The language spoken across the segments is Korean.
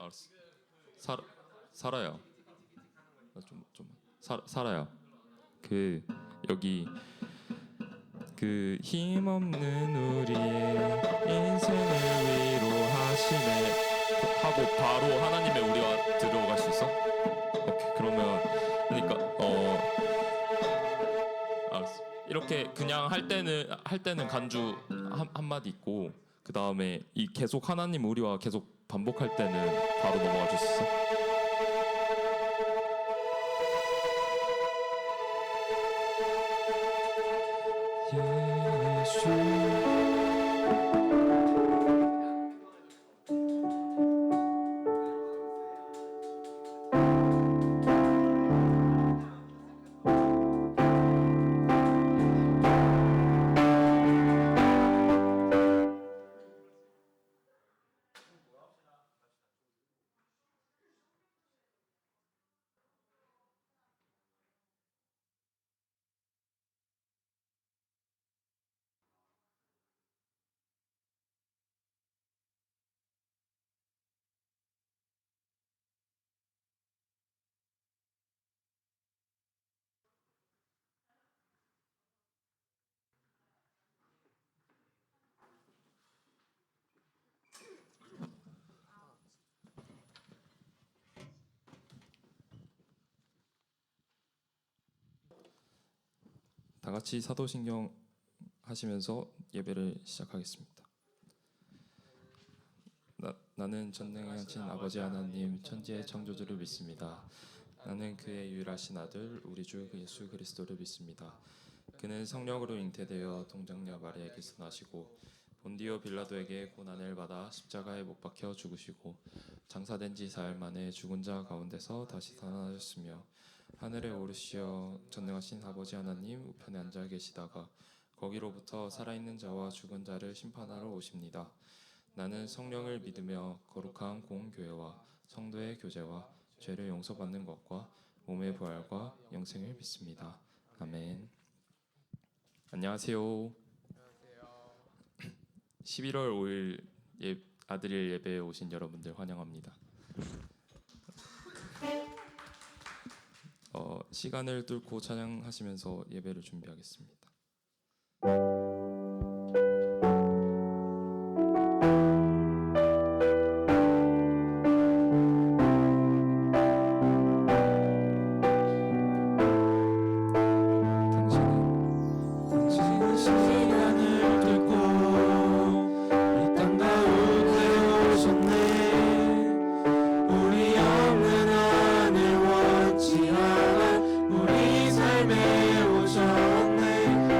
알았어. 살아요. 살아요. 그 여기 그 힘없는 우리의 인생을 위로하시네 하고 바로 하나님의 우리와 들어갈 수 있어? 오케이. 그러면 그러니까 알았어. 이렇게 그냥 할 때는 간주 한 마디 있고 그 다음에 이 계속 하나님 우리와 계속 반복할 때는 바로 넘어가 줄 수 있어? 예수 다 같이 사도신경 하시면서 예배를 시작하겠습니다. 나는 전능하신 아버지 하나님 천지의 창조주를 믿습니다. 나는 그의 유일하신 아들 우리 주 예수 그리스도를 믿습니다. 그는 성령으로 잉태되어 동정녀 마리아에게서 나시고 본디오 빌라도에게 고난을 받아 십자가에 못 박혀 죽으시고 장사된 지 사흘 만에 죽은 자 가운데서 다시 살아나셨으며 하늘에 오르시어 전능하신 아버지 하나님 우편에 앉아 계시다가 거기로부터 살아있는 자와 죽은 자를 심판하러 오십니다. 나는 성령을 믿으며 거룩한 공교회와 성도의 교제와 죄를 용서받는 것과 몸의 부활과 영생을 믿습니다. 아멘. 안녕하세요. 11월 5일 아들일 예배에 오신 여러분들 환영합니다. 시간을 뚫고 찬양하시면서 예배를 준비하겠습니다. 우리 삶에 오셨네.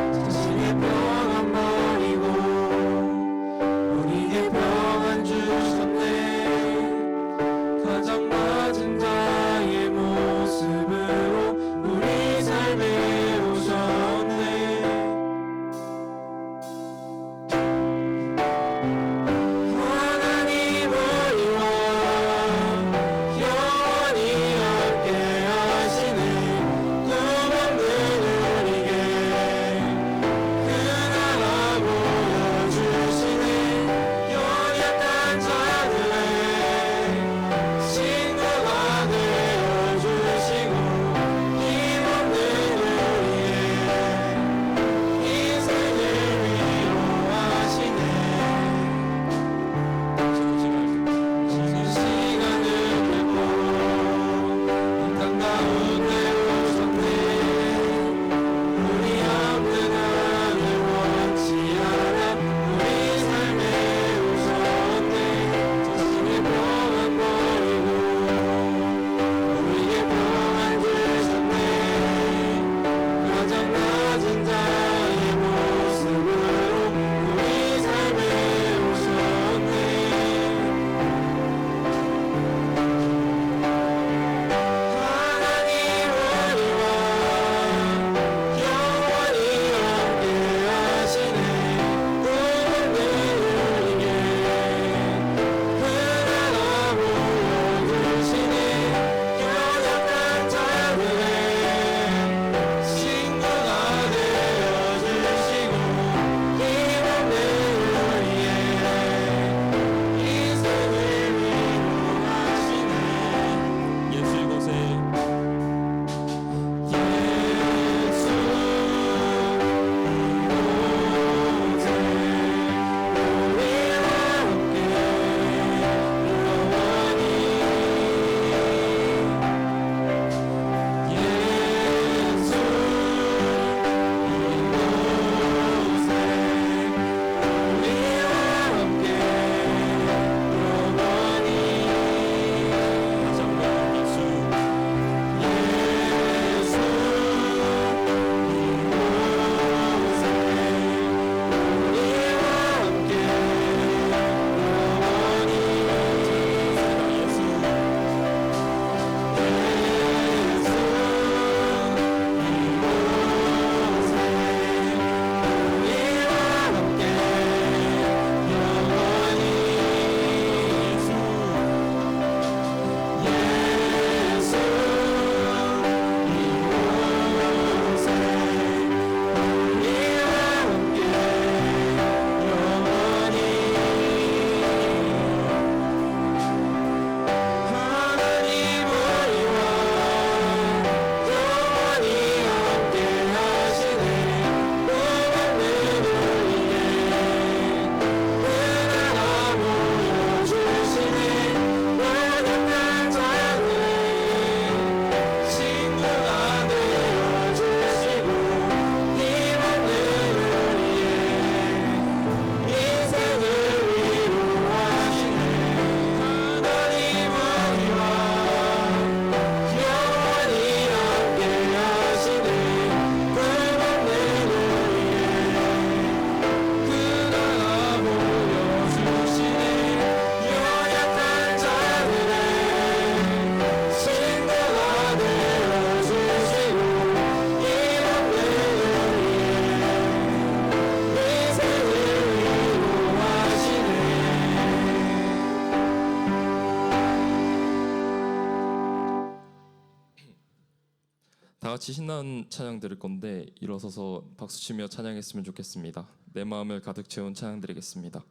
다 같이 신나는 찬양 들을 건데 일어서서 박수 치며 찬양했으면 좋겠습니다. 내 마음을 가득 채운 찬양 드리겠습니다.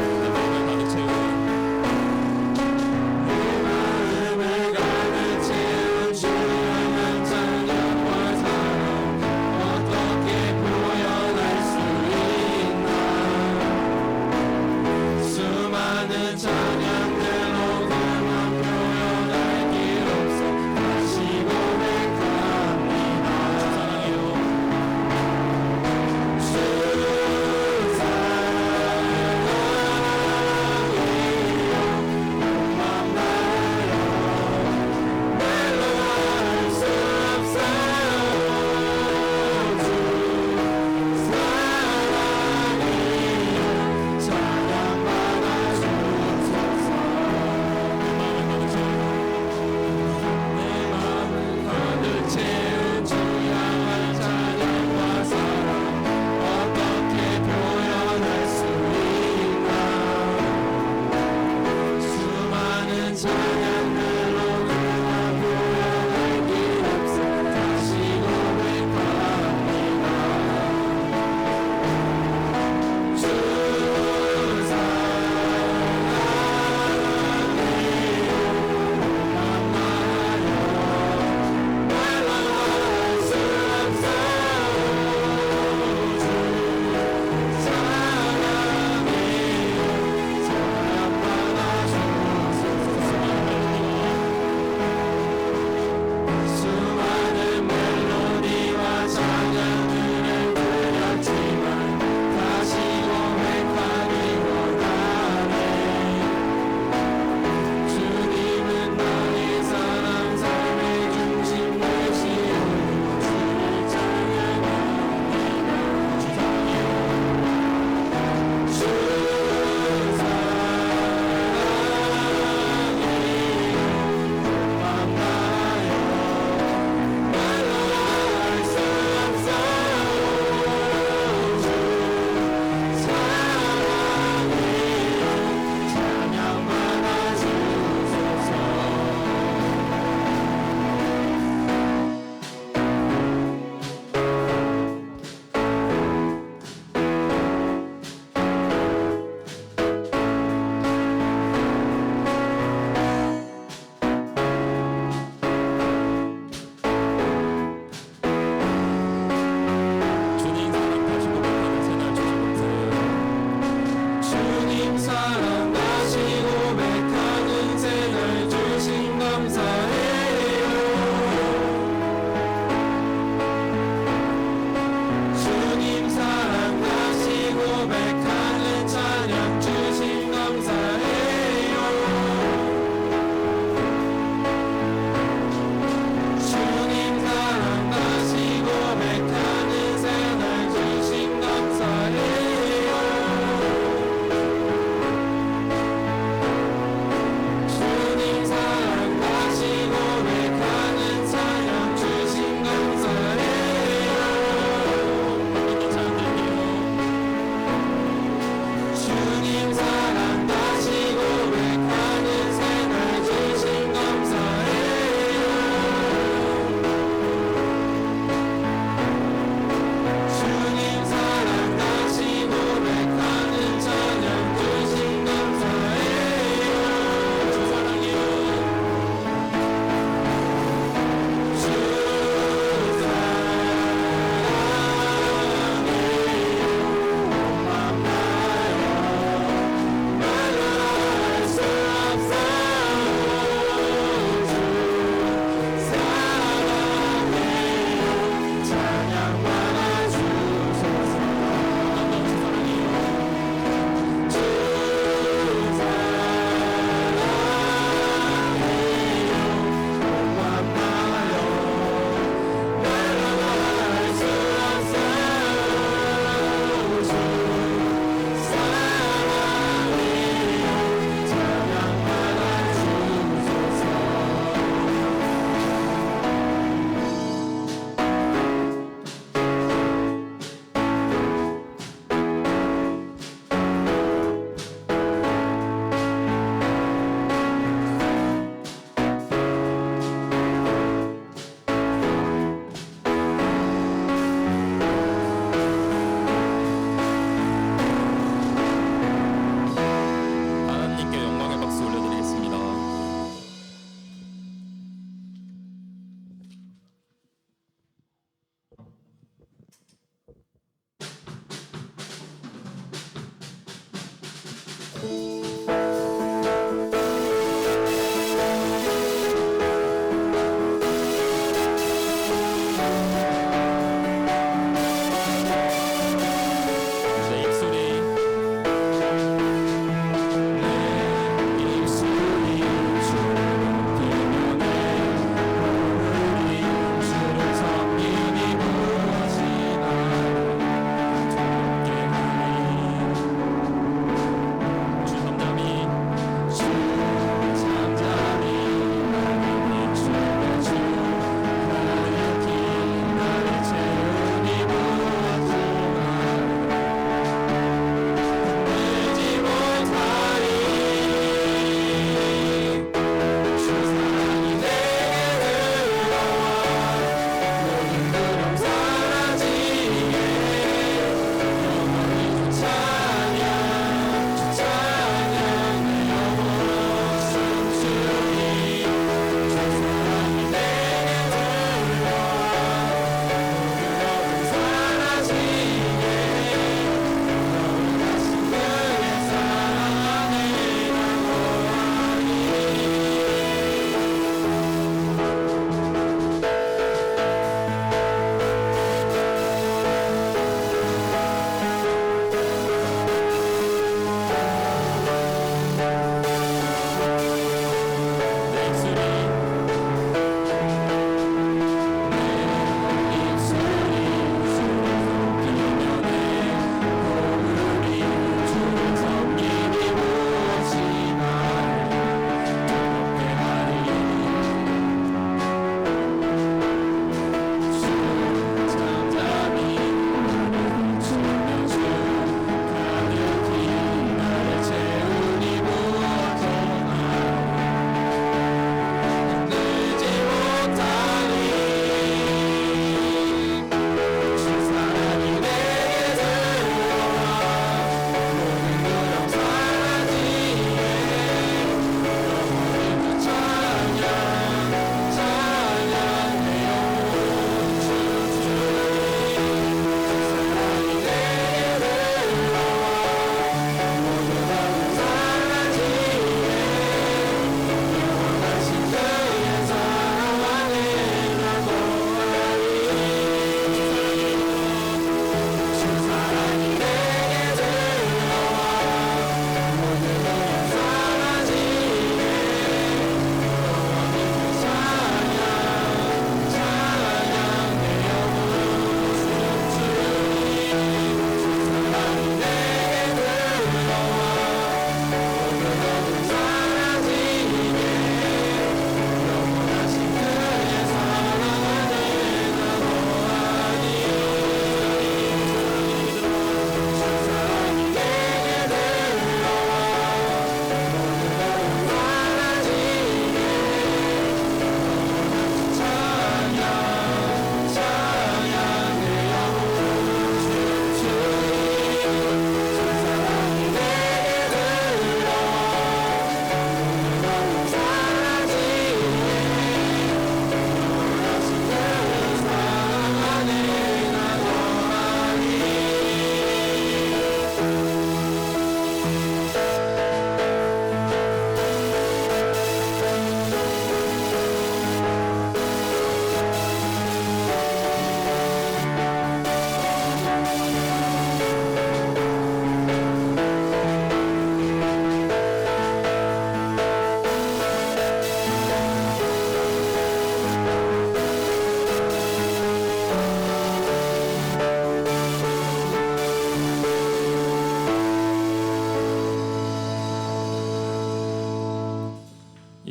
내 마음을 가득 채운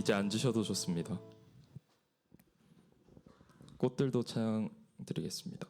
이제 앉으셔도 좋습니다. 꽃들도 찬양 드리겠습니다.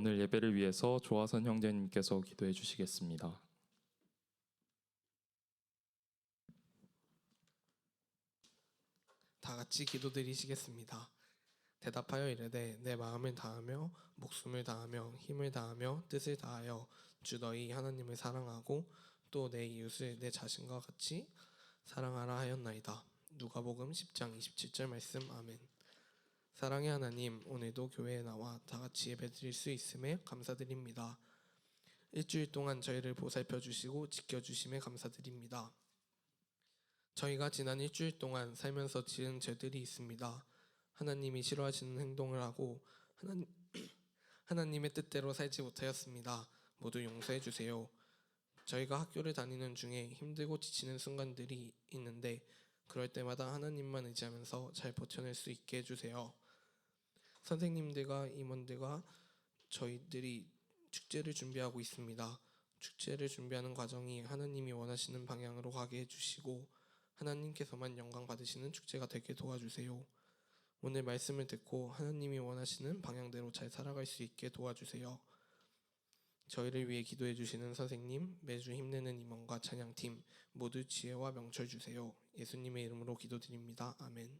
오늘 예배를 위해서 조화선 형제님께서 기도해 주시겠습니다. 다 같이 기도드리시겠습니다. 대답하여 이르되 내 마음을 다하며 목숨을 다하며 힘을 다하며 뜻을 다하여 주 너희 하나님을 사랑하고 또 내 이웃을 내 자신과 같이 사랑하라 하였나이다. 누가복음 10장 27절 말씀. 아멘. 사랑의 하나님, 오늘도 교회에 나와 다 같이 예배드릴 수 있음에 감사드립니다. 일주일 동안 저희를 보살펴 주시고 지켜주심에 감사드립니다. 저희가 지난 일주일 동안 살면서 지은 죄들이 있습니다. 하나님이 싫어하시는 행동을 하고 하나님의 뜻대로 살지 못하였습니다. 모두 용서해 주세요. 저희가 학교를 다니는 중에 힘들고 지치는 순간들이 있는데 그럴 때마다 하나님만 의지하면서 잘 버텨낼 수 있게 해주세요. 선생님들과 임원들과 저희들이 축제를 준비하고 있습니다. 축제를 준비하는 과정이 하나님이 원하시는 방향으로 가게 해주시고 하나님께서만 영광 받으시는 축제가 되게 도와주세요. 오늘 말씀을 듣고 하나님이 원하시는 방향대로 잘 살아갈 수 있게 도와주세요. 저희를 위해 기도해 주시는 선생님, 매주 힘내는 임원과 찬양팀 모두 지혜와 명철 주세요. 예수님의 이름으로 기도드립니다. 아멘.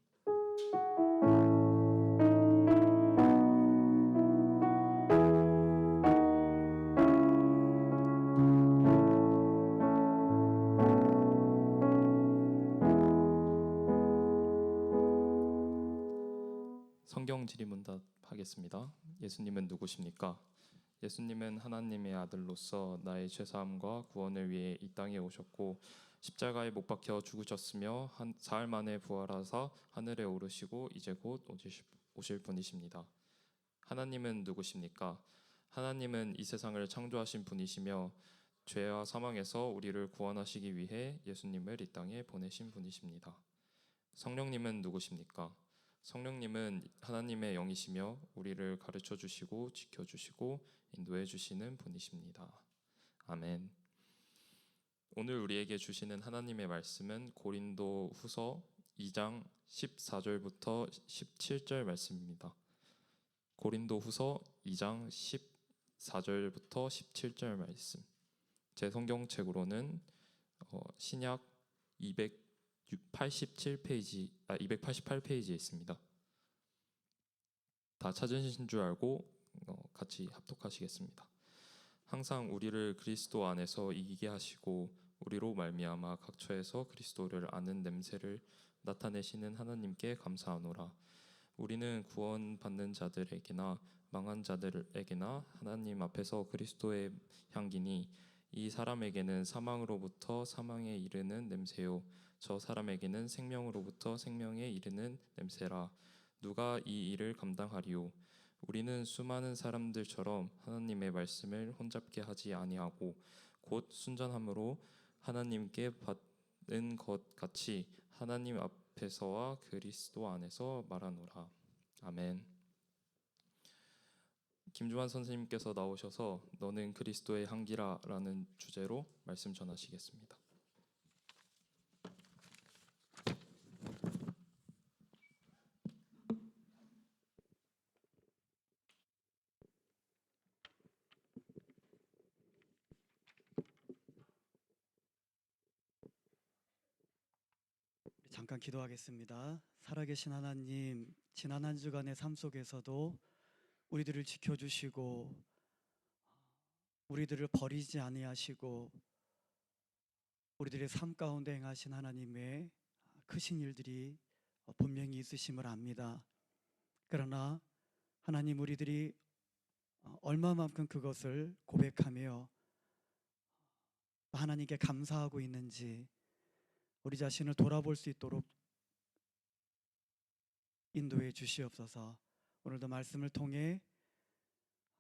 성경 질의문답 하겠습니다. 예수님은 누구십니까? 예수님은 하나님의 아들로서 나의 죄사함과 구원을 위해 이 땅에 오셨고 십자가에 못 박혀 죽으셨으며 사흘 만에 부활하사 하늘에 오르시고 이제 곧 오실 분이십니다. 하나님은 누구십니까? 하나님은 이 세상을 창조하신 분이시며 죄와 사망에서 우리를 구원하시기 위해 예수님을 이 땅에 보내신 분이십니다. 성령님은 누구십니까? 성령님은 하나님의 영이시며 우리를 가르쳐 주시고 지켜 주시고 인도해 주시는 분이십니다. 아멘. 오늘 우리에게 주시는 하나님의 말씀은 고린도 후서 2장 14절부터 17절 말씀입니다. 고린도 후서 2장 14절부터 17절 말씀. 제 성경책으로는 신약 288페이지에 있습니다. 다 찾으신 줄 알고 같이 합독하시겠습니다. 항상 우리를 그리스도 안에서 이기게 하시고 우리로 말미암아 각처에서 그리스도를 아는 냄새를 나타내시는 하나님께 감사하노라. 우리는 구원받는 자들에게나 망한 자들에게나 하나님 앞에서 그리스도의 향기니 이 사람에게는 사망으로부터 사망에 이르는 냄새요 저 사람에게는 생명으로부터 생명에 이르는 냄새라. 누가 이 일을 감당하리요? 우리는 수많은 사람들처럼 하나님의 말씀을 혼잡게 하지 아니하고 곧 순전함으로 하나님께 받은 것 같이 하나님 앞에서와 그리스도 안에서 말하노라. 아멘. 김주환 선생님께서 나오셔서 너는 그리스도의 향기라라는 주제로 말씀 전하시겠습니다. 잠깐 기도하겠습니다. 살아계신 하나님, 지난 한 주간의 삶 속에서도 우리들을 지켜주시고 우리들을 버리지 아니하시고 우리들의 삶 가운데 행하신 하나님의 크신 일들이 분명히 있으심을 압니다. 그러나 하나님, 우리들이 얼마만큼 그것을 고백하며 하나님께 감사하고 있는지 우리 자신을 돌아볼 수 있도록 인도해 주시옵소서. 오늘도 말씀을 통해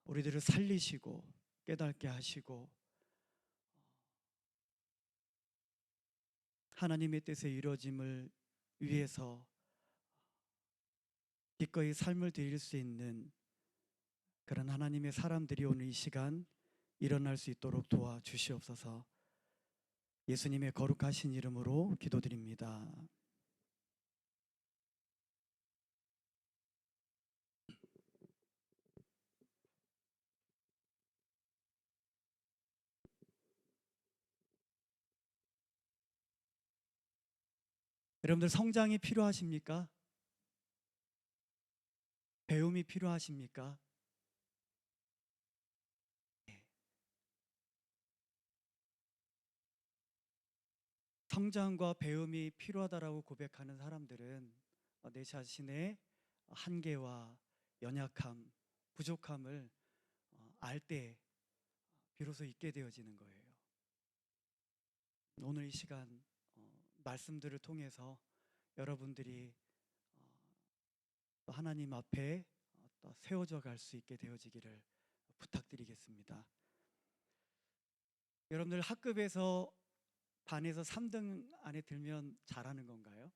우리들을 살리시고 깨닫게 하시고 하나님의 뜻의 이루어짐을 위해서 기꺼이 삶을 드릴 수 있는 그런 하나님의 사람들이 오늘 이 시간 일어날 수 있도록 도와주시옵소서. 예수님의 거룩하신 이름으로 기도드립니다. 여러분들 성장이 필요하십니까? 배움이 필요하십니까? 네. 성장과 배움이 필요하다라고 고백하는 사람들은 내 자신의 한계와 연약함, 부족함을 알 때 비로소 있게 되어지는 거예요. 오늘 이 시간 말씀들을 통해서 여러분들이 또 하나님 앞에 또 세워져 갈 수 있게 되어지기를 부탁드리겠습니다. 여러분들 학급에서 반에서 3등 안에 들면 잘하는 건가요?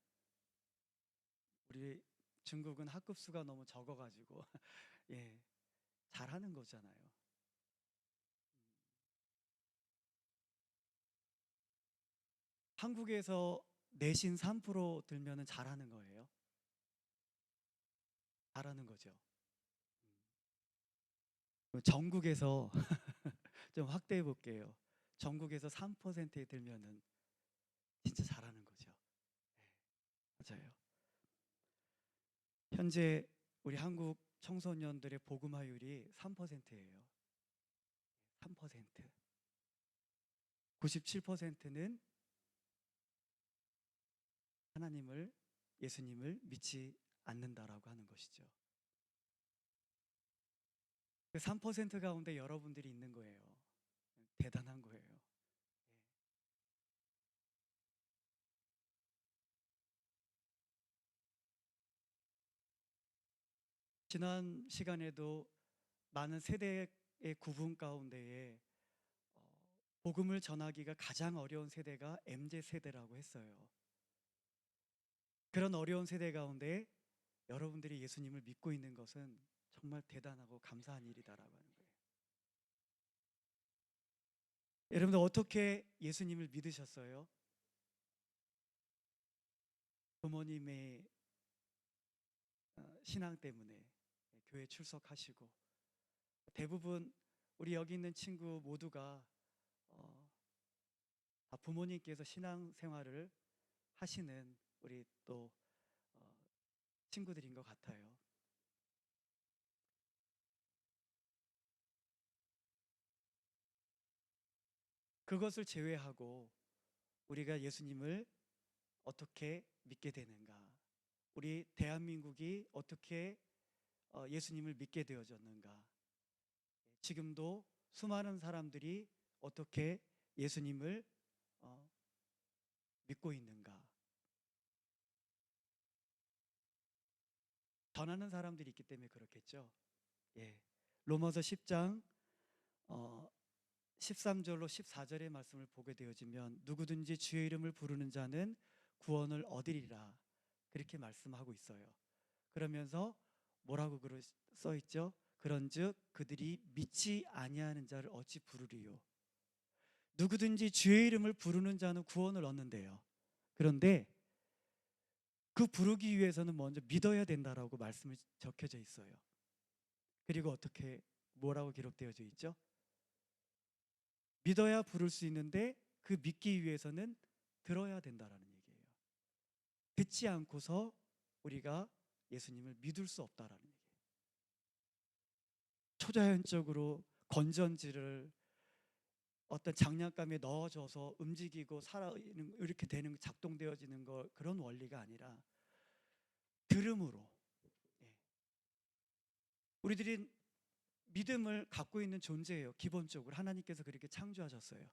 우리 중국은 학급 수가 너무 적어가지고 예, 잘하는 거잖아요. 한국에서 내신 3% 들면은 잘하는 거예요. 잘하는 거죠. 전국에서 좀 확대해 볼게요. 전국에서 3%에 들면은 진짜 잘하는 거죠. 네, 맞아요. 현재 우리 한국 청소년들의 복음화율이 3%예요. 3%. 97%는 하나님을, 예수님을 믿지 않는다라고 하는 것이죠. 그 3% 가운데 여러분들이 있는 거예요. 대단한 거예요. 지난 시간에도 많은 세대의 구분 가운데에 복음을 전하기가 가장 어려운 세대가 MZ세대라고 했어요. 그런 어려운 세대 가운데 여러분들이 예수님을 믿고 있는 것은 정말 대단하고 감사한 일이다라고 하는 거예요. 여러분들 어떻게 예수님을 믿으셨어요? 부모님의 신앙 때문에 교회 출석하시고, 대부분 우리 여기 있는 친구 모두가 부모님께서 신앙 생활을 하시는 우리 또 친구들인 것 같아요. 그것을 제외하고 우리가 예수님을 어떻게 믿게 되는가? 우리 대한민국이 어떻게 예수님을 믿게 되어졌는가? 지금도 수많은 사람들이 어떻게 예수님을 믿고 있는가? 전하는 사람들이 있기 때문에 그렇겠죠. 예. 로마서 10장 13절로 14절의 말씀을 보게 되어지면 누구든지 주의 이름을 부르는 자는 구원을 얻으리라 그렇게 말씀하고 있어요. 그러면서 뭐라고 써 있죠? 그런즉 그들이 믿지 아니하는 자를 어찌 부르리요? 누구든지 주의 이름을 부르는 자는 구원을 얻는데요. 그런데 그 부르기 위해서는 먼저 믿어야 된다라고 말씀이 적혀져 있어요. 그리고 어떻게 뭐라고 기록되어져 있죠? 믿어야 부를 수 있는데 그 믿기 위해서는 들어야 된다라는 얘기예요. 듣지 않고서 우리가 예수님을 믿을 수 없다라는 얘기예요. 초자연적으로 건전지를 어떤 장난감에 넣어줘서 움직이고 살아있는 이렇게 되는 작동되어지는 거 그런 원리가 아니라 들음으로 우리들이 믿음을 갖고 있는 존재예요. 기본적으로 하나님께서 그렇게 창조하셨어요.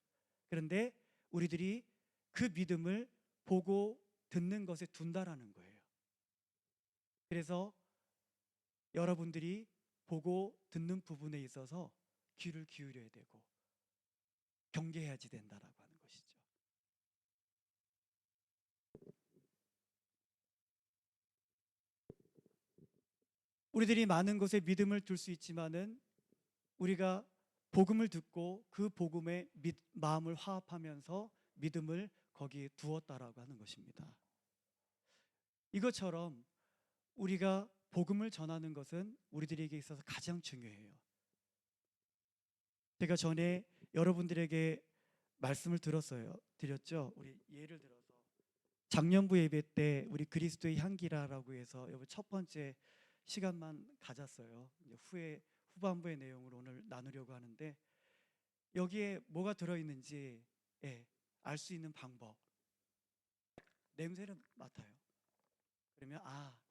그런데 우리들이 그 믿음을 보고 듣는 것에 둔다라는 거예요. 그래서 여러분들이 보고 듣는 부분에 있어서 귀를 기울여야 되고 경계해야지 된다라고 하는 것이죠. 우리들이 많은 것에 믿음을 둘 수 있지만은 우리가 복음을 듣고 그 복음에 마음을 화합하면서 믿음을 거기에 두었다라고 하는 것입니다. 이것처럼 우리가 복음을 전하는 것은 우리들에게 있어서 가장 중요해요. 제가 전에 여러분들에게 말씀을 드렸죠. 우리 예를 들어서 작년부 예배 때 우리 그리스도의 향기라라고 해서 여기 첫 번째 시간만 가졌어요. 이제 후반부의 내용을 오늘 나누려고 하는데 여기에 뭐가 들어있는지 알 수 있는 방법. 냄새를 맡아요. 그러면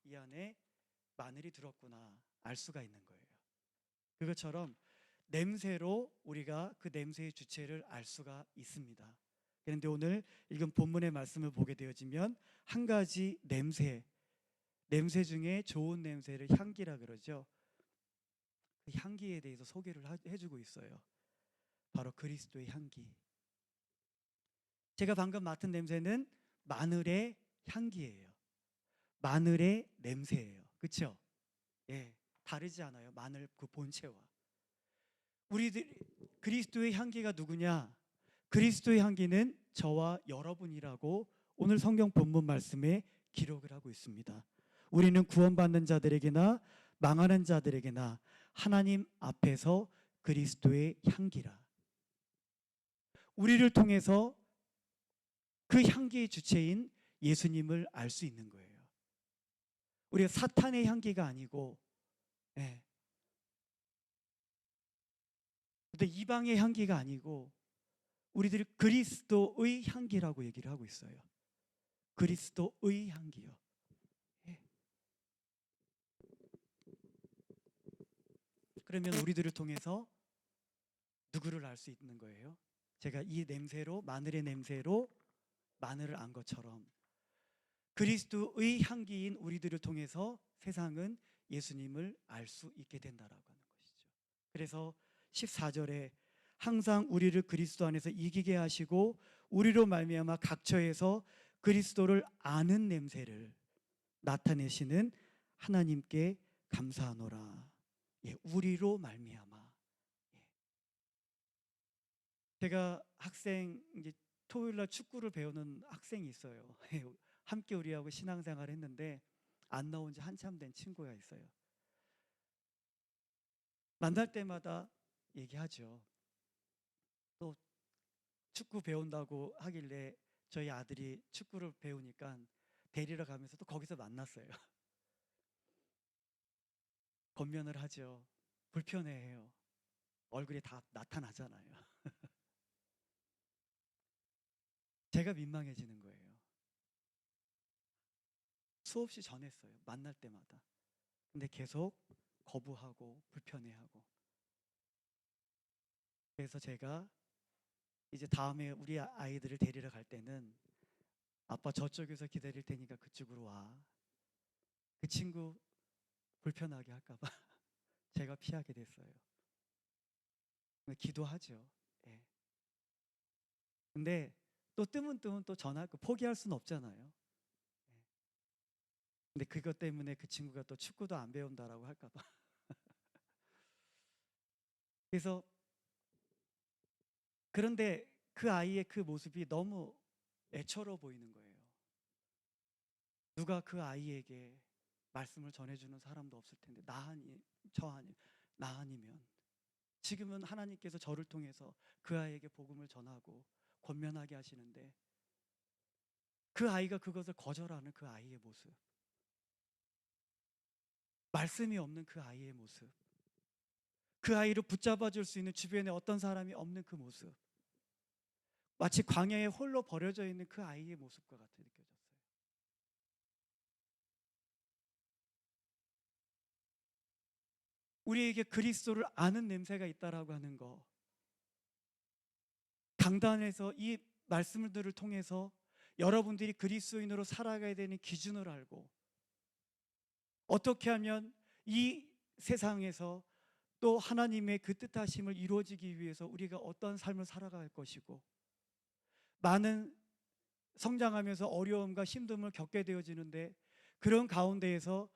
이 안에 마늘이 들었구나 알 수가 있는 거예요. 그것처럼 냄새로 우리가 그 냄새의 주체를 알 수가 있습니다. 그런데 오늘 읽은 본문의 말씀을 보게 되어지면 한 가지 냄새 중에 좋은 냄새를 향기라 그러죠. 그 향기에 대해서 소개를 해주고 있어요. 바로 그리스도의 향기. 제가 방금 맡은 냄새는 마늘의 향기예요. 마늘의 냄새예요. 그렇죠? 다르지 않아요. 마늘 그 본체와. 우리들 그리스도의 향기가 누구냐? 그리스도의 향기는 저와 여러분이라고 오늘 성경 본문 말씀에 기록을 하고 있습니다. 우리는 구원받는 자들에게나 망하는 자들에게나 하나님 앞에서 그리스도의 향기라. 우리를 통해서 그 향기의 주체인 예수님을 알 수 있는 거예요. 우리가 사탄의 향기가 아니고 근데 이방의 향기가 아니고 우리들이 그리스도의 향기라고 얘기를 하고 있어요. 그리스도의 향기요. 그러면 우리들을 통해서 누구를 알 수 있는 거예요? 제가 이 냄새로, 마늘의 냄새로 마늘을 안 것처럼 그리스도의 향기인 우리들을 통해서 세상은 예수님을 알 수 있게 된다라고 하는 것이죠. 그래서 14절에 항상 우리를 그리스도 안에서 이기게 하시고 우리로 말미암아 각처에서 그리스도를 아는 냄새를 나타내시는 하나님께 감사하노라. 우리로 말미암아. 제가 이제 토요일 날 축구를 배우는 학생이 있어요. 함께 우리하고 신앙생활을 했는데 안 나온 지 한참 된 친구가 있어요. 만날 때마다 얘기하죠. 또 축구 배운다고 하길래 저희 아들이 축구를 배우니까 데리러 가면서 또 거기서 만났어요. 권면을 하죠. 불편해해요. 얼굴이 다 나타나잖아요. 제가 민망해지는 거예요. 수없이 전했어요. 만날 때마다. 근데 계속 거부하고 불편해하고. 그래서 제가 이제 다음에 우리 아이들을 데리러 갈 때는 아빠 저쪽에서 기다릴 테니까 그쪽으로 와. 그 친구 불편하게 할까 봐 제가 피하게 됐어요. 기도하죠. 근데 또 뜨문뜨문 또 전화 포기할 수는 없잖아요. 근데 그것 때문에 그 친구가 또 축구도 안 배운다라고 할까 봐. 그래서 그런데 그 아이의 그 모습이 너무 애처로워 보이는 거예요. 누가 그 아이에게 말씀을 전해주는 사람도 없을 텐데 나 아니면 지금은 하나님께서 저를 통해서 그 아이에게 복음을 전하고 권면하게 하시는데 그 아이가 그것을 거절하는 그 아이의 모습, 말씀이 없는 그 아이의 모습, 그 아이를 붙잡아 줄 수 있는 주변에 어떤 사람이 없는 그 모습, 마치 광야에 홀로 버려져 있는 그 아이의 모습과 같이 느껴졌어요. 우리에게 그리스도를 아는 냄새가 있다라고 하는 거, 강단에서 이 말씀들을 통해서 여러분들이 그리스도인으로 살아가야 되는 기준을 알고 어떻게 하면 이 세상에서 또 하나님의 그 뜻하심을 이루어지기 위해서 우리가 어떤 삶을 살아갈 것이고 많은 성장하면서 어려움과 힘듦을 겪게 되어지는데 그런 가운데에서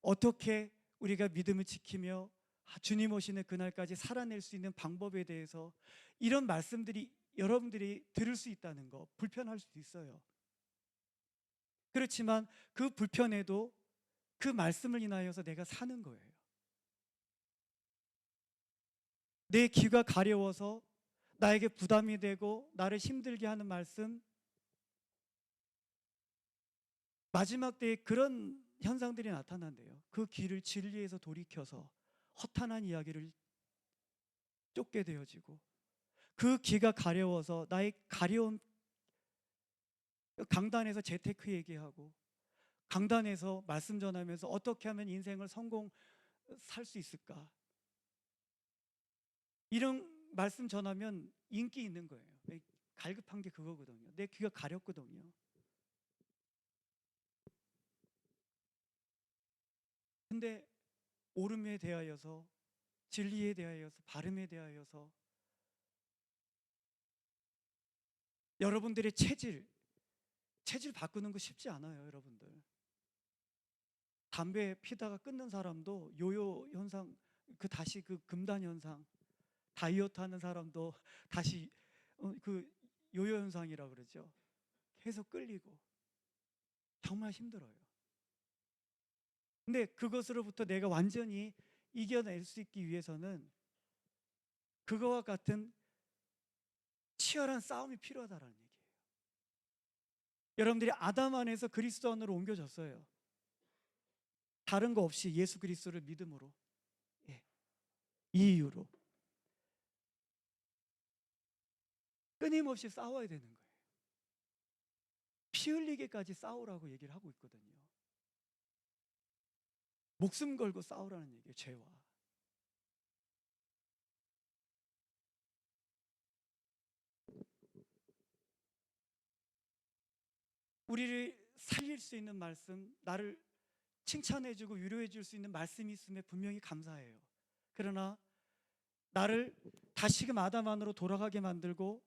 어떻게 우리가 믿음을 지키며 주님 오시는 그날까지 살아낼 수 있는 방법에 대해서 이런 말씀들이 여러분들이 들을 수 있다는 거 불편할 수도 있어요. 그렇지만 그 불편해도 그 말씀을 인하여서 내가 사는 거예요. 내 귀가 가려워서 나에게 부담이 되고 나를 힘들게 하는 말씀, 마지막 때에 그런 현상들이 나타난대요. 그 길을 진리에서 돌이켜서 허탄한 이야기를 쫓게 되어지고, 그 귀가 가려워서 나의 가려운 강단에서 재테크 얘기하고, 강단에서 말씀 전하면서 어떻게 하면 인생을 성공 살 수 있을까, 이런 말씀 전하면 인기 있는 거예요. 갈급한 게 그거거든요. 내 귀가 가렸거든요. 근데 옳음에 대하여서, 진리에 대하여서, 바름에 대하여서 여러분들의 체질 바꾸는 거 쉽지 않아요, 여러분들. 담배 피다가 끊는 사람도 요요 현상, 다시 그 금단 현상, 다이어트 하는 사람도 다시 그 요요 현상이라 그러죠. 계속 끌리고 정말 힘들어요. 근데 그것으로부터 내가 완전히 이겨낼 수 있기 위해서는 그거와 같은 치열한 싸움이 필요하다는 얘기예요. 여러분들이 아담 안에서 그리스도 안으로 옮겨졌어요. 다른 거 없이 예수 그리스도를 믿음으로. 예. 이 이유로 끊임없이 싸워야 되는 거예요. 피 흘리게까지 싸우라고 얘기를 하고 있거든요. 목숨 걸고 싸우라는 얘기예요, 죄와. 우리를 살릴 수 있는 말씀, 나를 칭찬해주고 위로해줄 수 있는 말씀이 있음에 분명히 감사해요. 그러나 나를 다시금 아담 안으로 돌아가게 만들고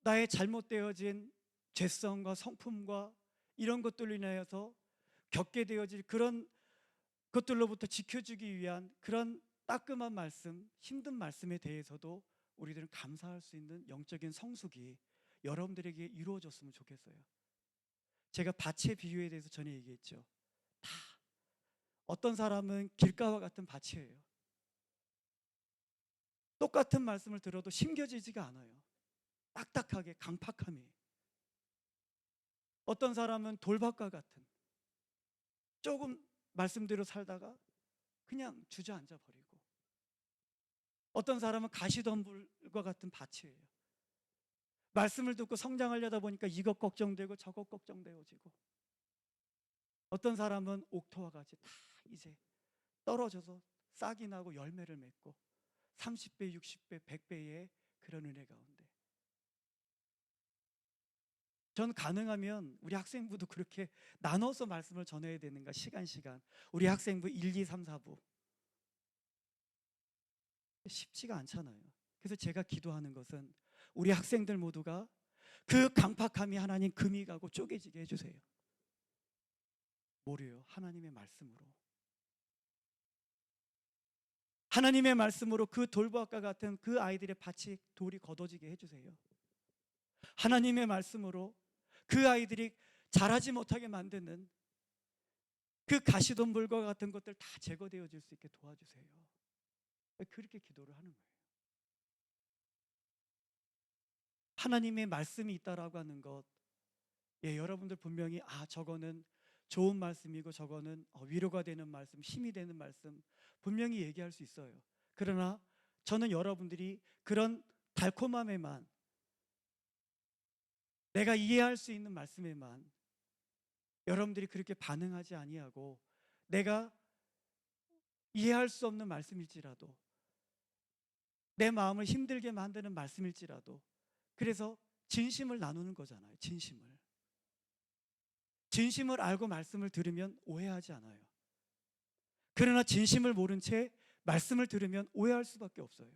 나의 잘못되어진 죄성과 성품과 이런 것들로 인하여서 겪게 되어질 그런 것들로부터 지켜주기 위한 그런 따끔한 말씀, 힘든 말씀에 대해서도 우리들은 감사할 수 있는 영적인 성숙이 여러분들에게 이루어졌으면 좋겠어요. 제가 밭의 비유에 대해서 전에 얘기했죠. 다 어떤 사람은 길가와 같은 밭이에요. 똑같은 말씀을 들어도 심겨지지가 않아요. 딱딱하게, 강팍함이. 어떤 사람은 돌밭과 같은, 조금 말씀대로 살다가 그냥 주저앉아 버리고, 어떤 사람은 가시덤불과 같은 밭이에요. 말씀을 듣고 성장하려다 보니까 이것 걱정되고 저것 걱정되어지고, 어떤 사람은 옥토와 같이 다 이제 떨어져서 싹이 나고 열매를 맺고 30배, 60배, 100배의 그런 은혜 가운데. 전 가능하면 우리 학생부도 그렇게 나눠서 말씀을 전해야 되는가, 시간 우리 학생부 1, 2, 3, 4부 쉽지가 않잖아요. 그래서 제가 기도하는 것은 우리 학생들 모두가 그 강팍함이 하나님 금이 가고 쪼개지게 해주세요. 뭐래요? 하나님의 말씀으로. 하나님의 말씀으로 그 돌밭과 같은 그 아이들의 밭이 돌이 걷어지게 해주세요. 하나님의 말씀으로 그 아이들이 자라지 못하게 만드는 그 가시덤불과 같은 것들 다 제거되어질 수 있게 도와주세요. 그렇게 기도를 하는 거예요. 하나님의 말씀이 있다라고 하는 것, 여러분들 분명히 저거는 좋은 말씀이고 저거는 위로가 되는 말씀, 힘이 되는 말씀 분명히 얘기할 수 있어요. 그러나 저는 여러분들이 그런 달콤함에만, 내가 이해할 수 있는 말씀에만 여러분들이 그렇게 반응하지 아니하고, 내가 이해할 수 없는 말씀일지라도, 내 마음을 힘들게 만드는 말씀일지라도, 그래서 진심을 나누는 거잖아요. 진심을 알고 말씀을 들으면 오해하지 않아요. 그러나 진심을 모른 채 말씀을 들으면 오해할 수밖에 없어요.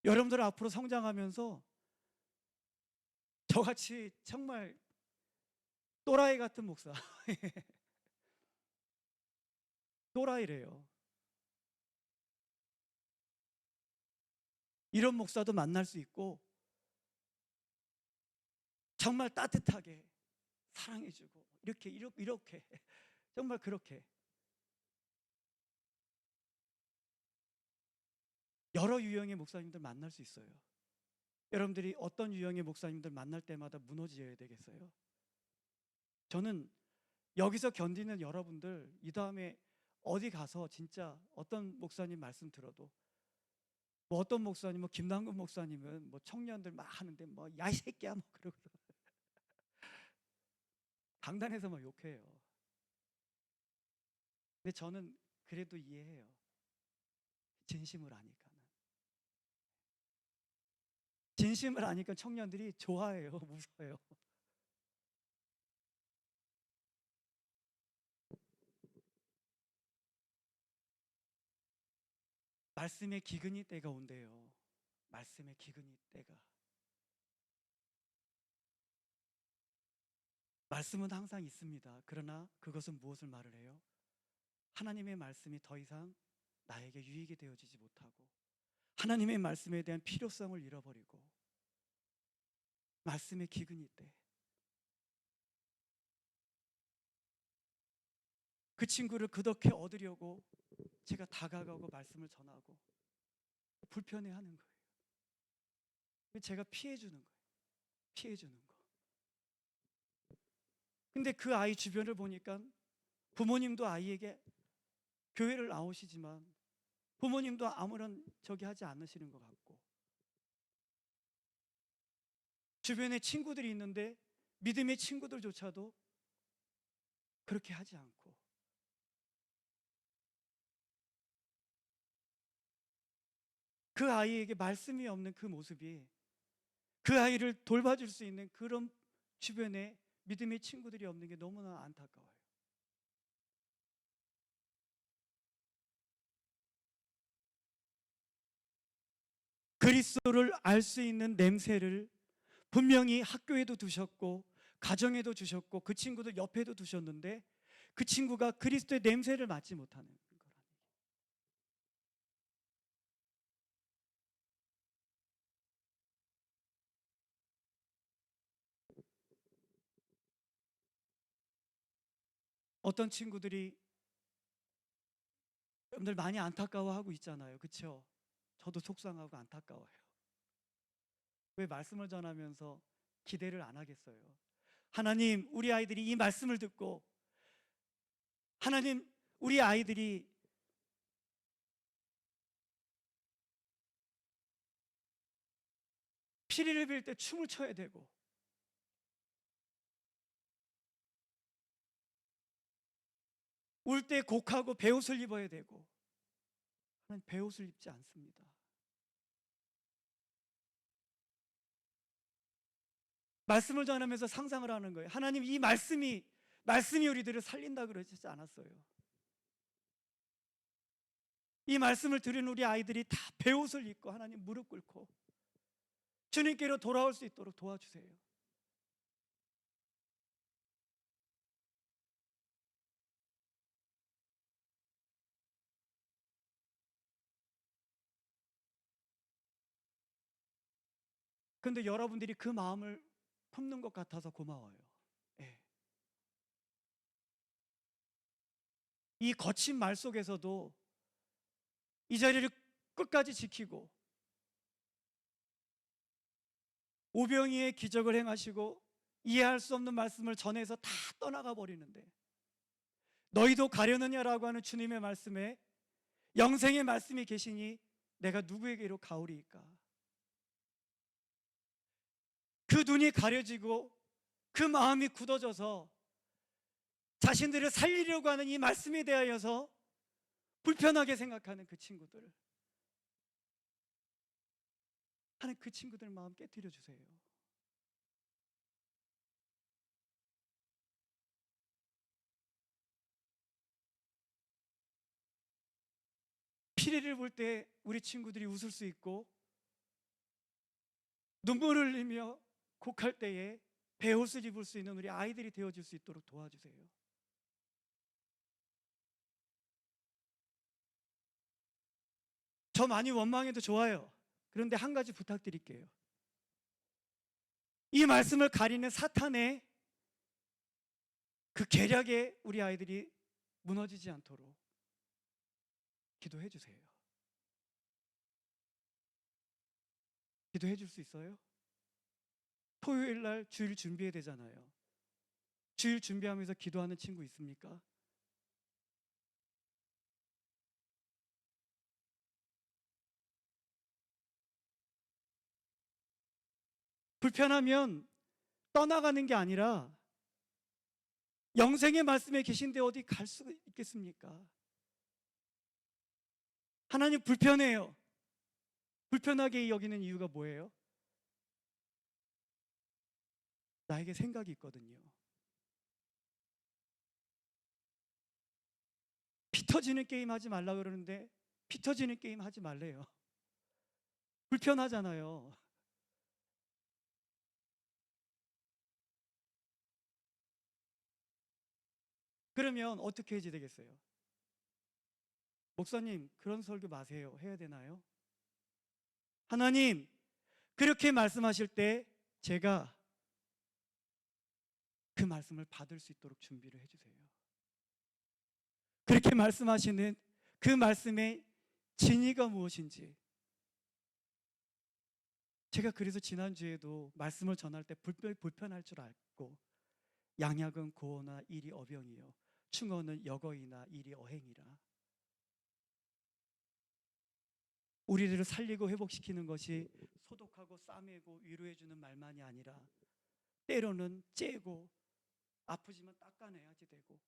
여러분들 앞으로 성장하면서 저같이 정말 또라이 같은 목사 또라이래요. 이런 목사도 만날 수 있고, 정말 따뜻하게 사랑해주고 이렇게 정말 그렇게 여러 유형의 목사님들 만날 수 있어요. 여러분들이 어떤 유형의 목사님들 만날 때마다 무너져야 되겠어요? 저는 여기서 견디는 여러분들, 이 다음에 어디 가서 진짜 어떤 목사님 말씀 들어도, 뭐 어떤 목사님, 뭐 김남근 목사님은 뭐 청년들 막 하는데 뭐 야 이 새끼야 뭐 그러고 강단에서 막 욕해요. 근데 저는 그래도 이해해요. 진심을 아니까는. 진심을 아니까 청년들이 좋아해요, 무서워요. 말씀의 기근이 때가 온대요. 말씀의 기근이 때가. 말씀은 항상 있습니다. 그러나 그것은 무엇을 말을 해요? 하나님의 말씀이 더 이상 나에게 유익이 되어지지 못하고, 하나님의 말씀에 대한 필요성을 잃어버리고, 말씀의 기근이 때 그 친구를 그렇게 얻으려고 제가 다가가고 말씀을 전하고 불편해하는 거예요. 제가 피해주는 거예요. 피해주는 거. 근데 그 아이 주변을 보니까 부모님도 아이에게 교회를 나오시지만 부모님도 아무런 저기 하지 않으시는 것 같고, 주변에 친구들이 있는데 믿음의 친구들조차도 그렇게 하지 않고, 그 아이에게 말씀이 없는 그 모습이, 그 아이를 돌봐줄 수 있는 그런 주변에 믿음의 친구들이 없는 게 너무나 안타까워요. 그리스도를 알 수 있는 냄새를 분명히 학교에도 두셨고 가정에도 주셨고 그 친구들 옆에도 두셨는데 그 친구가 그리스도의 냄새를 맡지 못하는 거라는 얘기예요. 어떤 친구들이 여러분들 많이 안타까워하고 있잖아요. 그렇죠? 저도 속상하고 안타까워요. 왜 말씀을 전하면서 기대를 안 하겠어요? 하나님, 우리 아이들이 이 말씀을 듣고, 하나님, 우리 아이들이 피리를 빌 때 춤을 춰야 되고, 울 때 곡하고 베옷을 입어야 되고, 하나님 베옷을 입지 않습니다. 말씀을 전하면서 상상을 하는 거예요. 하나님, 이 말씀이 우리들을 살린다 그러지 않았어요. 이 말씀을 들은 우리 아이들이 다 베옷을 입고 하나님 무릎 꿇고 주님께로 돌아올 수 있도록 도와주세요. 그런데 여러분들이 그 마음을 품는 것 같아서 고마워요. 예. 이 거친 말 속에서도 이 자리를 끝까지 지키고 오병이의 기적을 행하시고 이해할 수 없는 말씀을 전해서 다 떠나가 버리는데, 너희도 가려느냐라고 하는 주님의 말씀에 영생의 말씀이 계시니 내가 누구에게로 가오리이까? 그 눈이 가려지고 그 마음이 굳어져서 자신들을 살리려고 하는 이 말씀에 대하여서 불편하게 생각하는 그 친구들, 하는 그 친구들 마음 깨뜨려 주세요. 피리를 볼 때 우리 친구들이 웃을 수 있고 눈물을 흘리며 곡할 때에 베옷을 입을 수 있는 우리 아이들이 되어줄 수 있도록 도와주세요. 저 많이 원망해도 좋아요. 그런데 한 가지 부탁드릴게요. 이 말씀을 가리는 사탄의 그 계략에 우리 아이들이 무너지지 않도록 기도해 주세요. 기도해 줄 수 있어요? 토요일 날 주일 준비해야 되잖아요. 주일 준비하면서 기도하는 친구 있습니까? 불편하면 떠나가는 게 아니라 영생의 말씀에 계신데 어디 갈 수 있겠습니까? 하나님 불편해요. 불편하게 여기는 이유가 뭐예요? 나에게 생각이 있거든요. 피 터지는 게임 하지 말라 그러는데 피 터지는 게임 하지 말래요. 불편하잖아요. 그러면 어떻게 해야 되겠어요? 목사님, 그런 설교 마세요. 해야 되나요? 하나님, 그렇게 말씀하실 때 제가 그 말씀을 받을 수 있도록 준비를 해주세요. 그렇게 말씀하시는 그 말씀의 진의가 무엇인지, 제가 그래서 지난주에도 말씀을 전할 때 불편할 줄 알고, 양약은 고어나 일이 어병이요 충어는 여거이나 일이 어행이라. 우리들을 살리고 회복시키는 것이 소독하고 싸매고 위로해주는 말만이 아니라 때로는 째고 아프지만 닦아내야지 되고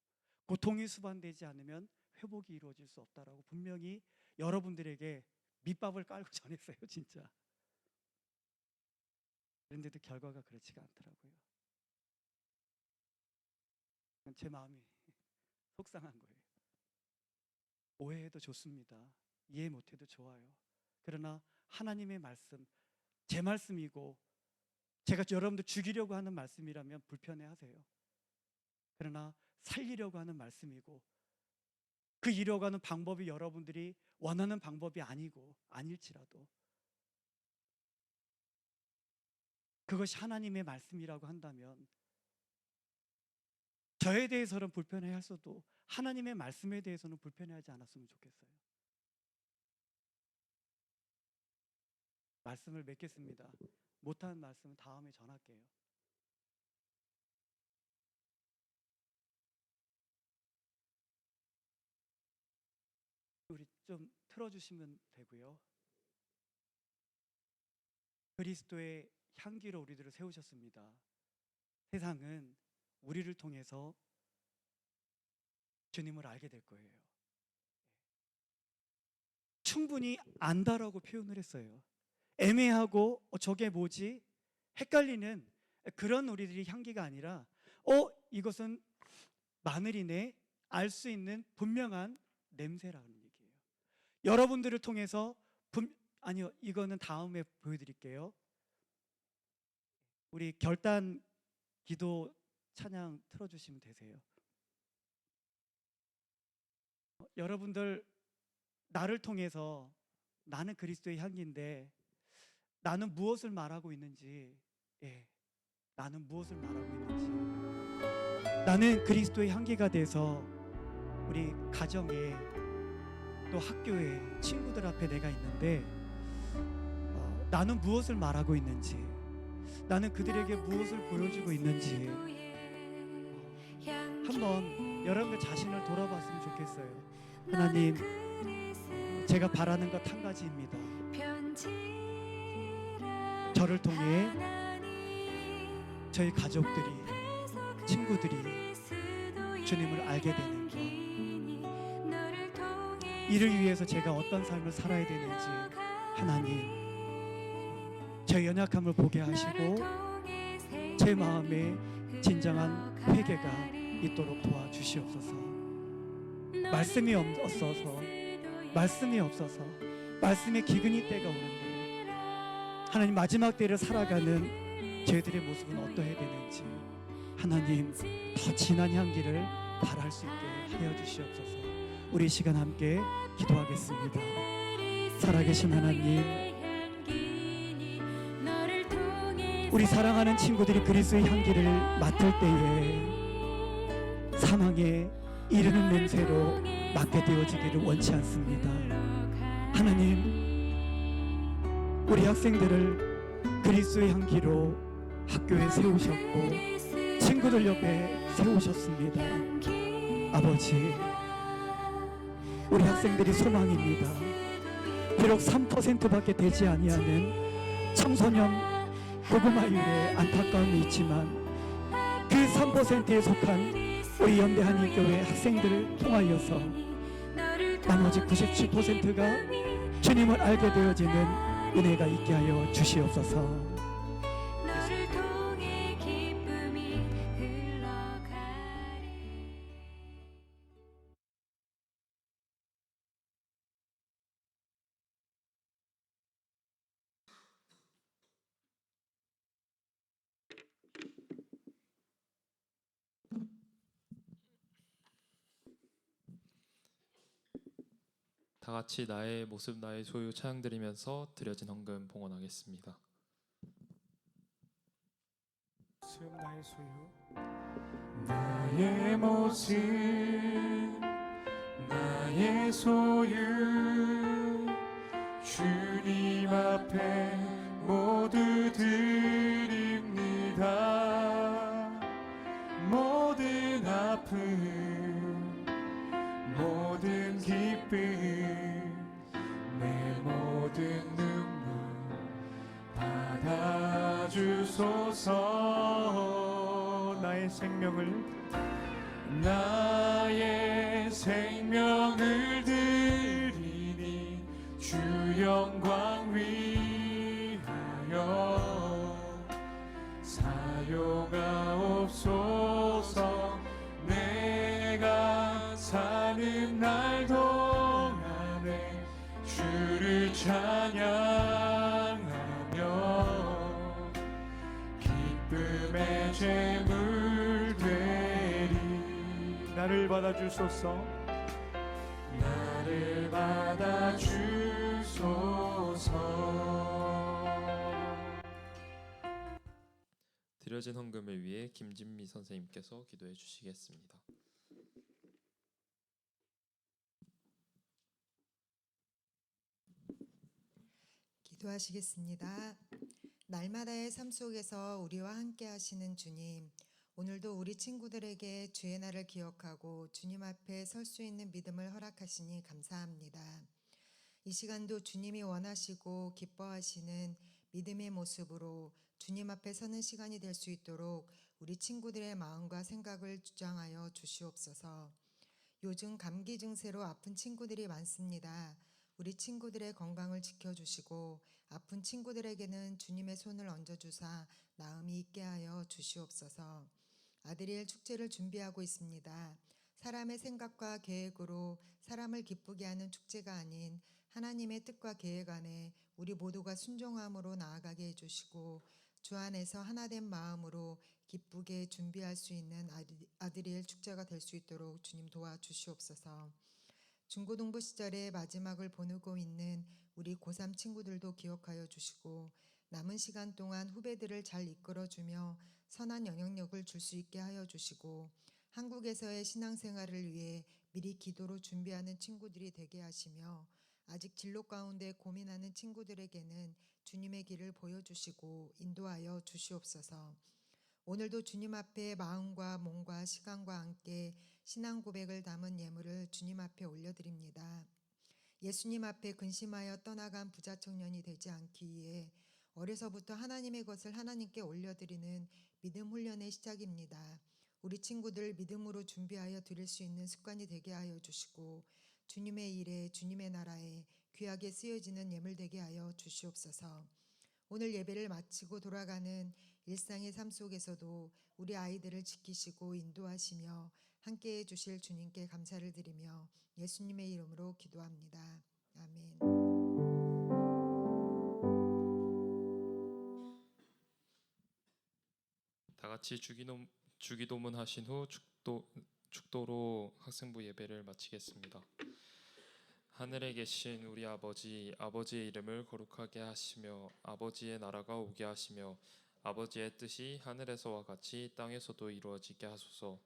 고통이 수반되지 않으면 회복이 이루어질 수 없다라고 분명히 여러분들에게 밑밥을 깔고 전했어요. 진짜. 그런데도 결과가 그렇지가 않더라고요. 제 마음이 속상한 거예요. 오해해도 좋습니다. 이해 못해도 좋아요. 그러나 하나님의 말씀, 제 말씀이고 제가 여러분들 죽이려고 하는 말씀이라면 불편해하세요. 그러나 살리려고 하는 말씀이고 그 이루어가는 방법이 여러분들이 원하는 방법이 아니고 아닐지라도 그것이 하나님의 말씀이라고 한다면 저에 대해서는 불편해하셔도 하나님의 말씀에 대해서는 불편해하지 않았으면 좋겠어요. 말씀을 맺겠습니다. 못한 말씀은 다음에 전할게요. 우리 좀 틀어주시면 되고요. 그리스도의 향기로 우리들을 세우셨습니다. 세상은 우리를 통해서 주님을 알게 될 거예요. 충분히 안다라고 표현을 했어요. 애매하고 저게 뭐지? 헷갈리는 그런 우리들이 향기가 아니라 이것은 마늘이네 알 수 있는 분명한 냄새라는 얘기예요. 여러분들을 통해서 아니요, 이거는 다음에 보여드릴게요. 우리 결단 기도 찬양 틀어주시면 되세요. 여러분들 나를 통해서 나는 그리스도의 향기인데 나는 무엇을 말하고 있는지, 나는 무엇을 말하고 있는지, 나는 그리스도의 향기가 돼서 우리 가정에 또 학교에 친구들 앞에 내가 있는데 나는 무엇을 말하고 있는지, 나는 그들에게 무엇을 보여주고 있는지 한번 여러분들 자신을 돌아봤으면 좋겠어요. 하나님, 제가 바라는 것 한 가지입니다. 저를 통해 저희 가족들이, 친구들이 주님을 알게 되는 것, 이를 위해서 제가 어떤 삶을 살아야 되는지 하나님, 제 연약함을 보게 하시고 제 마음에 진정한 회개가 있도록 도와주시옵소서. 말씀이 없어서 말씀의 기근이 때가 오는데 하나님, 마지막 때를 살아가는 저희들의 모습은 어떠해야 되는지 하나님, 더 진한 향기를 발할 수 있게 하여 주시옵소서. 우리 시간 함께 기도하겠습니다. 살아계신 하나님, 우리 사랑하는 친구들이 그리스도의 향기를 맡을 때에 사망에 이르는 냄새로 맡게 되어지기를 원치 않습니다. 하나님, 우리 학생들을 그리스도의 향기로 학교에 세우셨고 친구들 옆에 세우셨습니다. 아버지, 우리 학생들이 소망입니다. 비록 3%밖에 되지 아니하는 청소년 고구마율에 안타까움이 있지만 그 3%에 속한 우리 연대 한인교회 학생들을 통하여서 나머지 97%가 주님을 알게 되어지는 은혜가 있게 하여 주시옵소서. 너를 통해 기쁨이 흘러가리. 다 같이 나의 모습 나의 소유 찬양 드리면서 드려진 헌금 봉헌하겠습니다. 모습 나의 소유 나의 모습 나의 소유 주님 앞에 모두 드립니다. 모든 아픔 모든 기쁨 내 모든 눈물 받아주소서. 나의 생명을 드리니 주 영광 위하여 사용하옵소서. 내가 사는 날 동안에 주를 찬양하며 기쁨의 제물 되리. 나를 받아주소서. 나를 받아주소서. 드려진 헌금을 위해 김진미 선생님께서 기도해 주시겠습니다. 기도하시겠습니다. 날마다의 삶 속에서 우리와 함께 하시는 주님, 오늘도 우리 친구들에게 주의 날을 기억하고 주님 앞에 설 수 있는 믿음을 허락하시니 감사합니다. 이 시간도 주님이 원하시고 기뻐하시는 믿음의 모습으로 주님 앞에 서는 시간이 될 수 있도록 우리 친구들의 마음과 생각을 주장하여 주시옵소서. 요즘 감기 증세로 아픈 친구들이 많습니다. 우리 친구들의 건강을 지켜주시고 아픈 친구들에게는 주님의 손을 얹어주사 나음이 있게 하여 주시옵소서. 아드리엘 축제를 준비하고 있습니다. 사람의 생각과 계획으로 사람을 기쁘게 하는 축제가 아닌 하나님의 뜻과 계획 안에 우리 모두가 순종함으로 나아가게 해주시고 주 안에서 하나된 마음으로 기쁘게 준비할 수 있는 아드리엘 축제가 될 수 있도록 주님 도와주시옵소서. 중고등부 시절의 마지막을 보내고 있는 우리 고3 친구들도 기억하여 주시고 남은 시간 동안 후배들을 잘 이끌어주며 선한 영향력을 줄 수 있게 하여 주시고 한국에서의 신앙생활을 위해 미리 기도로 준비하는 친구들이 되게 하시며 아직 진로 가운데 고민하는 친구들에게는 주님의 길을 보여주시고 인도하여 주시옵소서. 오늘도 주님 앞에 마음과 몸과 시간과 함께 신앙 고백을 담은 예물을 주님 앞에 올려드립니다. 예수님 앞에 근심하여 떠나간 부자 청년이 되지 않기 위해 어려서부터 하나님의 것을 하나님께 올려드리는 믿음 훈련의 시작입니다. 우리 친구들 믿음으로 준비하여 드릴 수 있는 습관이 되게 하여 주시고 주님의 일에 주님의 나라에 귀하게 쓰여지는 예물 되게 하여 주시옵소서. 오늘 예배를 마치고 돌아가는 일상의 삶 속에서도 우리 아이들을 지키시고 인도하시며 함께해 주실 주님께 감사를 드리며 예수님의 이름으로 기도합니다. 아멘. 다 같이 주기도문 하신 후 축도로 학생부 예배를 마치겠습니다. 하늘에 계신 우리 아버지, 아버지의 이름을 거룩하게 하시며 아버지의 나라가 오게 하시며 아버지의 뜻이 하늘에서와 같이 땅에서도 이루어지게 하소서.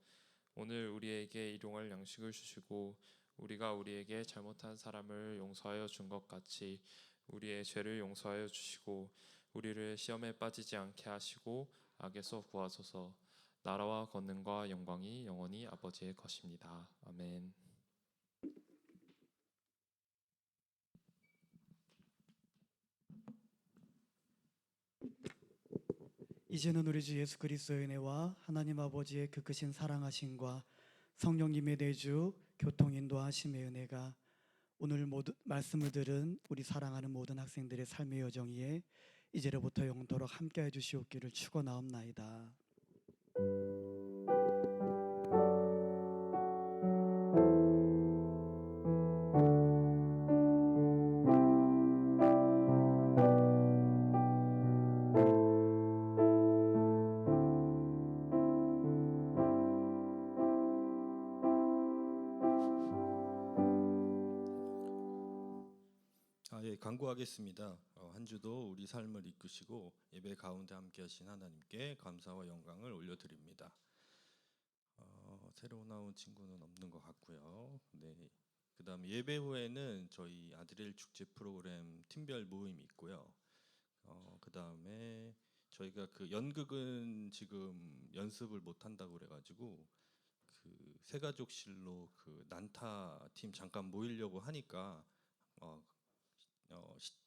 오늘 우리에게 일용할 양식을 주시고 우리가 우리에게 잘못한 사람을 용서하여 준 것 같이 우리의 죄를 용서하여 주시고 우리를 시험에 빠지지 않게 하시고 악에서 구하소서. 나라와 권능과 영광이 영원히 아버지의 것입니다. 아멘. 이제는 우리 주 예수 그리스도의 은혜와 하나님 아버지의 그 크신 사랑하심과 성령님의 내주 교통 인도하심의 은혜가 오늘 모두 말씀을 들은 우리 사랑하는 모든 학생들의 삶의 여정 위에 이제로부터 영원토록 함께해 주시옵기를 축원하옵나이다. 예, 간구하겠습니다. 한 주도 우리 삶을 이끄시고 예배 가운데 함께하신 하나님께 감사와 영광을 올려드립니다. 새로 나온 친구는 없는 것 같고요. 네, 그다음에 예배 후에는 저희 아드렐 축제 프로그램 팀별 모임이 있고요. 그다음에 저희가 그 연극은 지금 연습을 못 한다고 그래가지고 그 새가족실로 그 난타 팀 잠깐 모이려고 하니까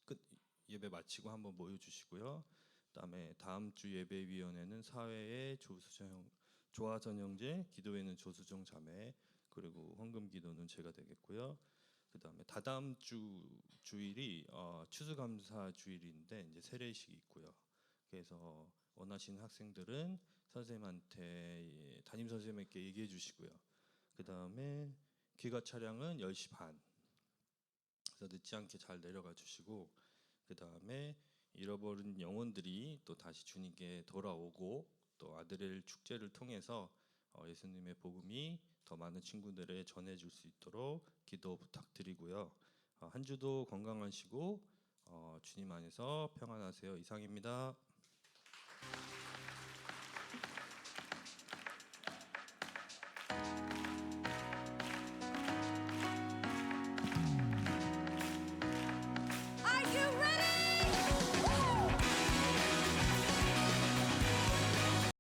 끝 예배 마치고 한번 모여주시고요. 그다음에 다음 주 예배위원회는 사회의 조화선 형제, 기도회는 조수정 자매, 그리고 헌금기도는 제가 되겠고요. 그다음에 다다음 주 주일이 추수감사 주일인데 이제 세례식이 있고요. 그래서 원하시는 학생들은 선생님한테 담임 선생님께 얘기해 주시고요. 그다음에 귀가 차량은 10시 반. 그래서 늦지 않게 잘 내려가 주시고, 그 다음에 잃어버린 영혼들이 또 다시 주님께 돌아오고 또 아드렐 축제를 통해서 예수님의 복음이 더 많은 친구들에 전해줄 수 있도록 기도 부탁드리고요. 한 주도 건강하시고 주님 안에서 평안하세요. 이상입니다.